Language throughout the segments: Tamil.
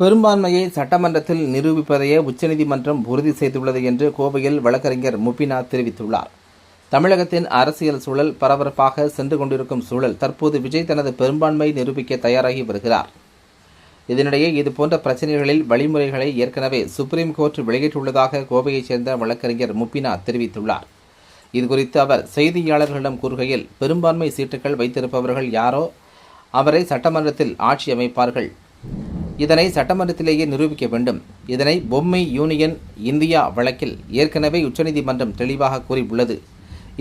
பெரும்பான்மையை சட்டமன்றத்தில் நிரூபிப்பதையே உச்சநீதிமன்றம் உறுதி செய்துள்ளது என்று கோவையில் வழக்கறிஞர் முபினாத் தெரிவித்துள்ளார். தமிழகத்தின் அரசியல் சூழல் பரபரப்பாக சென்று கொண்டிருக்கும் சூழல் தற்போது விஜய் தனது பெரும்பான்மை நிரூபிக்க தயாராகி வருகிறார். இதனிடையே இதுபோன்ற பிரச்சினைகளில் வழிமுறைகளை ஏற்கனவே சுப்ரீம் கோர்ட் வெளியிட்டுள்ளதாக கோவையைச் சேர்ந்த வழக்கறிஞர் முபினாத் தெரிவித்துள்ளார். இதுகுறித்து அவர் செய்தியாளர்களிடம் கூறுகையில், பெரும்பான்மை சீட்டுகள் வைத்திருப்பவர்கள் யாரோ அவரை சட்டமன்றத்தில் ஆட்சி அமைப்பார்கள். இதனை சட்டமன்றத்திலேயே நிரூபிக்க வேண்டும். இதனை பொம்மை யூனியன் இந்தியா வழக்கில் ஏற்கனவே உச்சநீதிமன்றம் தெளிவாக கூறியுள்ளது.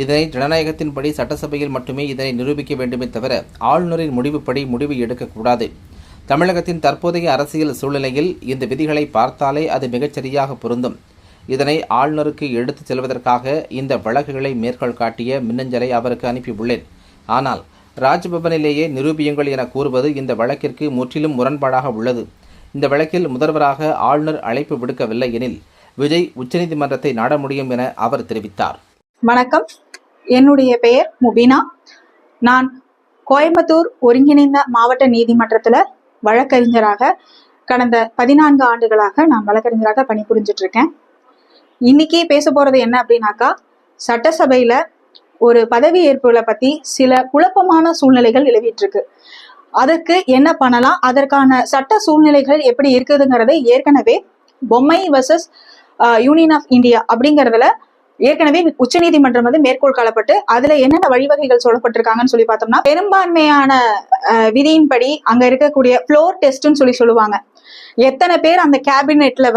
இதனை ஜனநாயகத்தின்படி சட்டசபையில் மட்டுமே இதனை நிரூபிக்க வேண்டுமே தவிர ஆளுநரின் முடிவுப்படி முடிவு எடுக்கக்கூடாது. தமிழகத்தின் தற்போதைய அரசியல் சூழ்நிலையில் இந்த விதிகளை பார்த்தாலே அது மிகச்சரியாக பொருந்தும். இதனை ஆளுநருக்கு எடுத்துச் செல்வதற்காக இந்த வழக்குகளை மேற்கோள் காட்டிய மின்னஞ்சலை அவருக்கு அனுப்பியுள்ளேன். ஆனால் ராஜ்பவனிலேயே நிரூபியுங்கள் என கூறுவது இந்த வழக்கிற்கு முற்றிலும் முரண்பாடாக உள்ளது. இந்த வழக்கில் முதல்வராக ஆளுநர் அழைப்பு விடுக்கவில்லை எனில் விஜய் உச்சநீதிமன்றத்தை நாட முடியும் என அவர் தெரிவித்தார். வணக்கம், என்னுடைய பெயர் முபினா. நான் கோயம்புத்தூர் ஒருங்கிணைந்த மாவட்ட நீதிமன்றத்தில் வழக்கறிஞராக கடந்த 14 ஆண்டுகளாக நான் வழக்கறிஞராக பணிபுரிஞ்சிட்டு இருக்கேன். இன்னைக்கு பேச போறது என்ன அப்படின்னாக்கா, சட்டசபையில ஒரு பதவி ஏற்புகளை பத்தி சில குழப்பமான சூழ்நிலைகள் நிலவிட்டு இருக்கு. அதுக்கு என்ன பண்ணலாம், அதற்கான சட்ட சூழ்நிலைகள் எப்படி இருக்குதுங்கிறதை ஏற்கனவே பொம்மை வர்சஸ் யூனியன் ஆஃப் இந்தியா அப்படிங்கறதுல ஏற்கனவே உச்சநீதிமன்றம் மேற்கோள் காணப்பட்டு அதுல என்னென்ன வழிவகைகள் சொல்லப்பட்டிருக்காங்கன்னு சொல்லி பார்த்தோம்னா, பெரும்பான்மையான விதியின்படி அங்க இருக்கக்கூடிய ஃப்ளோர் டெஸ்ட்னு சொல்லுவாங்க. எத்தனை பேர் அந்த கேபினெட்ல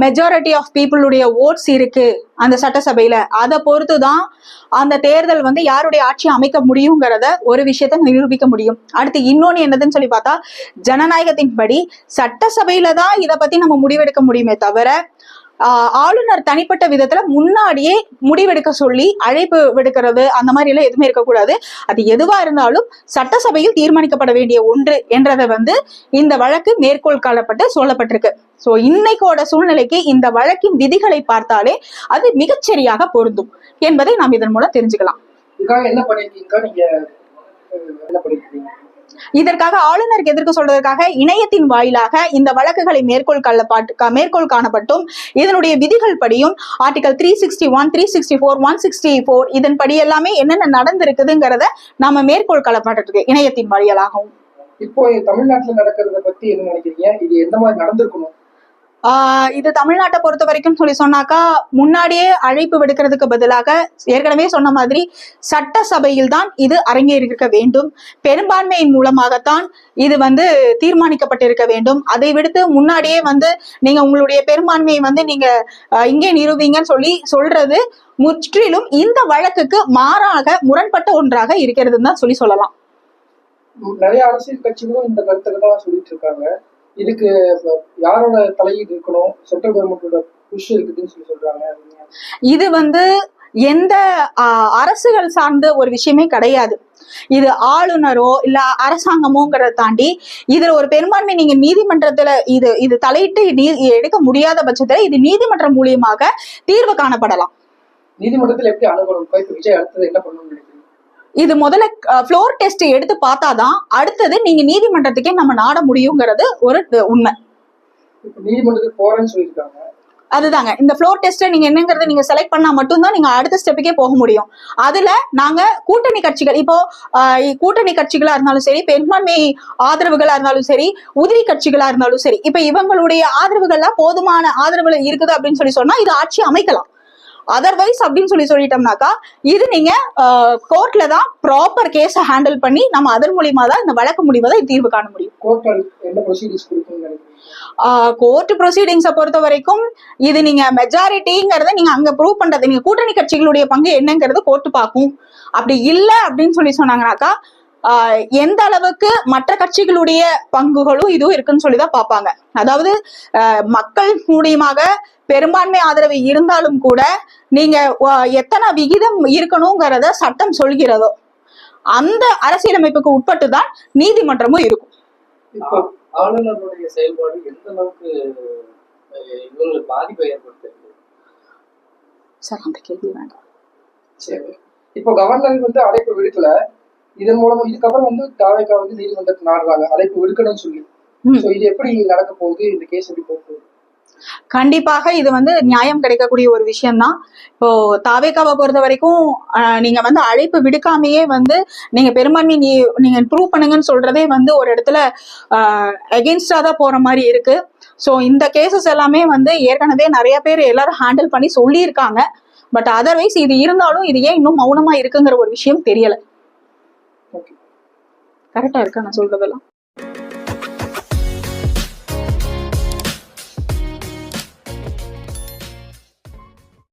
மெஜாரிட்டி ஆஃப் பீப்புளுடைய ஓட்ஸ் இருக்கு அந்த சட்டசபையில, அதை பொறுத்துதான் அந்த தேர்தல் யாருடைய ஆட்சி அமைக்க முடியுங்கிறத ஒரு விஷயத்த நிரூபிக்க முடியும். அடுத்து இன்னொன்னு என்னதுன்னு சொல்லி பார்த்தா, ஜனநாயகத்தின்படி சட்டசபையில தான் இதை பத்தி நம்ம முடிவெடுக்க முடியுமே தவிர ஆளுநர் தனிப்பட்ட விதத்துல முன்னாடியே முடிவெடுக்க சொல்லி அழைப்பு விடுக்கிறது அந்த மாதிரி எல்லாம் எதுவுமே இருக்கக்கூடாது. அது எதுவா இருந்தாலும் சட்டசபையில் தீர்மானிக்கப்பட வேண்டிய ஒன்று என்றதை இந்த வழக்கு மேற்கோள் காணப்பட்டு சொல்லப்பட்டிருக்கு. சோ இன்னைக்கோட சூழ்நிலைக்கு இந்த வழக்கின் விதிகளை பார்த்தாலே அது மிகச்சரியாக பொருந்தும் என்பதை நாம் இதன் மூலம் தெரிஞ்சுக்கலாம். இதற்காக ஆளுநருக்கு எதிர்க்க சொல்றதற்காக இணையத்தின் வாயிலாக இந்த வழக்குகளை மேற்கோள் காணப்பட்டும் இதனுடைய விதிகள் படியும் ஆர்டிகல் 361, 364, 164 இதன் படி எல்லாமே என்னென்ன நடந்திருக்குதுங்கிறத நாம மேற்கோள் காணப்பட்டிருக்கு இணையத்தின் வாயிலாகவும். இப்போ தமிழ்நாட்டுல நடக்கிறத பத்தி என்ன நினைக்கிறீங்க? இது எந்த மாதிரி நடந்திருக்கணும்? இது தமிழ்நாட்டை பொறுத்த வரைக்கும் சொன்னாக்கா, முன்னாடியே அழைப்பு விடுக்கிறதுக்கு பதிலாக ஏற்கனவே சொன்ன மாதிரி சட்டசபையில் தான் இது அரங்கேறியிருக்க வேண்டும். பெரும்பான்மையின் மூலமாகத்தான் இது தீர்மானிக்கப்பட்டிருக்க வேண்டும். அதை விடுத்து முன்னாடியே நீங்க உங்களுடைய பெரும்பான்மையை நீங்க இங்கே நிரூபிங்கன்னு சொல்றது முற்றிலும் இந்த வழக்குக்கு மாறாக முரண்பட்ட ஒன்றாக இருக்கிறதுன்னு தான் சொல்லலாம். நிறைய அரசியல் கட்சிகளும் இந்த கருத்துக்களை தான் சொல்லிட்டு இருக்காங்க. இதுக்கு யாரோட தலையீடு இருக்கணும், சென்ட்ரல் கவர்மெண்டோட புஷ் இருக்குதுன்னு சொல்றாங்க. இது எந்த அரசுகள் சார்ந்த ஒரு விஷயமே கிடையாது. இது ஆளுநரோ இல்ல அரசாங்கமோங்கிறத தாண்டி இதுல ஒரு பெரும்பான்மை நீங்க நீதிமன்றத்துல இது தலையிட்டு எடுக்க முடியாத பட்சத்துல இது நீதிமன்றம் மூலியமாக தீர்வு காணப்படலாம். நீதிமன்றத்தில் எப்படி அணுகணும்? விஜய் அடுத்தது என்ன பண்ணணும்? இது முதல்ல ஃப்ளோர் டெஸ்ட் எடுத்து பார்த்தாதான் அடுத்தது நீங்க நீதிமன்றத்துக்கே நம்ம நாட முடியுங்கிறது ஒரு உண்மை. நீதிமன்றத்துக்கு போறேன்னு சொல்லியிருக்காங்க. அதுதாங்க, இந்த ஃப்ளோர் டெஸ்ட் நீங்க என்னங்கறத நீங்க செலக்ட் பண்ணா மட்டும்தான் நீங்க அடுத்த ஸ்டெப்புக்கே போக முடியும். அதுல நாங்க கூட்டணி கட்சிகள், இப்போ கூட்டணி கட்சிகளா இருந்தாலும் சரி, பெரும்பான்மை ஆதரவுகளா இருந்தாலும் சரி, உதிரி கட்சிகளா இருந்தாலும் சரி, இப்ப இவங்களுடைய ஆதரவுகள்லாம் போதுமான ஆதரவுல இருக்குது அப்படின்னு சொன்னா இது ஆட்சி அமைக்கலாம். அதர்வைஸ் அப்படின்னு சொல்லிட்டோம்னாக்கா இது நீங்க கோர்ட்ல தான் ப்ராப்பர் கேஸ ஹேண்டில் பண்ணி நம்ம அதன் மூலியமா தான் இந்த வழக்கு முடிவதை தீர்வு காண முடியும். கோர்ட் ப்ரொசீடிங்ஸை பொறுத்த வரைக்கும் இது நீங்க மெஜாரிட்டிங்கிறத நீங்க அங்க ப்ரூவ் பண்றது, நீங்க கூட்டணி கட்சிகளுடைய பங்கு என்னங்கிறது கோர்ட் பார்க்கும். அப்படி இல்லை அப்படின்னு சொன்னாங்கன்னாக்கா எந்த அளவுக்கு மற்ற கட்சிகளுடைய பங்குகளும் இதுவும் இருக்குன்னு சொல்லிதான் பார்ப்பாங்க. அதாவது மக்கள் மூலியமாக பெரும்பான்மை ஆதரவு இருந்தாலும் கூட நீங்க எத்தனை விகிதம் இருக்கணுங்கிறத சட்டம் சொல்கிறதோ அந்த அரசியலமைப்புக்கு உட்பட்டுதான் நீதிமன்றமும் இருக்கும். ஆளுநருடைய செயல்பாடு எந்த அளவுக்கு இவங்களுக்கு பாதிப்பை ஏற்படுத்துது சார்? அந்த கேள்வி வேண்டாம். சரி, இப்போ கவர்னர் அழைப்பு விடுக்கல, இதன் மூலமா இதுக்கப்புறம் தாவேகா நீதிமன்றத்தை நாடுறாங்க அழைப்பு விடுக்கணும்னு சொல்லி. So இது எப்படி நடக்க போகுது, இந்த கேஸ் எப்படி போக போகுது? கண்டிப்பாக இது நியாயம் கிடைக்கக்கூடிய ஒரு விஷயம்தான். இப்போ தாவேகாவை பொறுத்த வரைக்கும் நீங்க அழைப்பு விடுக்காமையே நீங்க பெரும்பான்மை நீங்க ப்ரூவ் பண்ணுங்கன்னு சொல்றதே ஒரு இடத்துல அகெயின்ஸ்டா தான் போற மாதிரி இருக்கு. ஸோ இந்த கேசஸ் எல்லாமே ஏற்கனவே நிறைய பேர் எல்லாரும் ஹேண்டில் பண்ணி சொல்லியிருக்காங்க. பட் அதர்வைஸ் இது இருந்தாலும் இது ஏன் இன்னும் மௌனமா இருக்குங்கிற ஒரு விஷயம் தெரியல. கரெக்டா இருக்கா நான் சொல்றதெல்லாம்?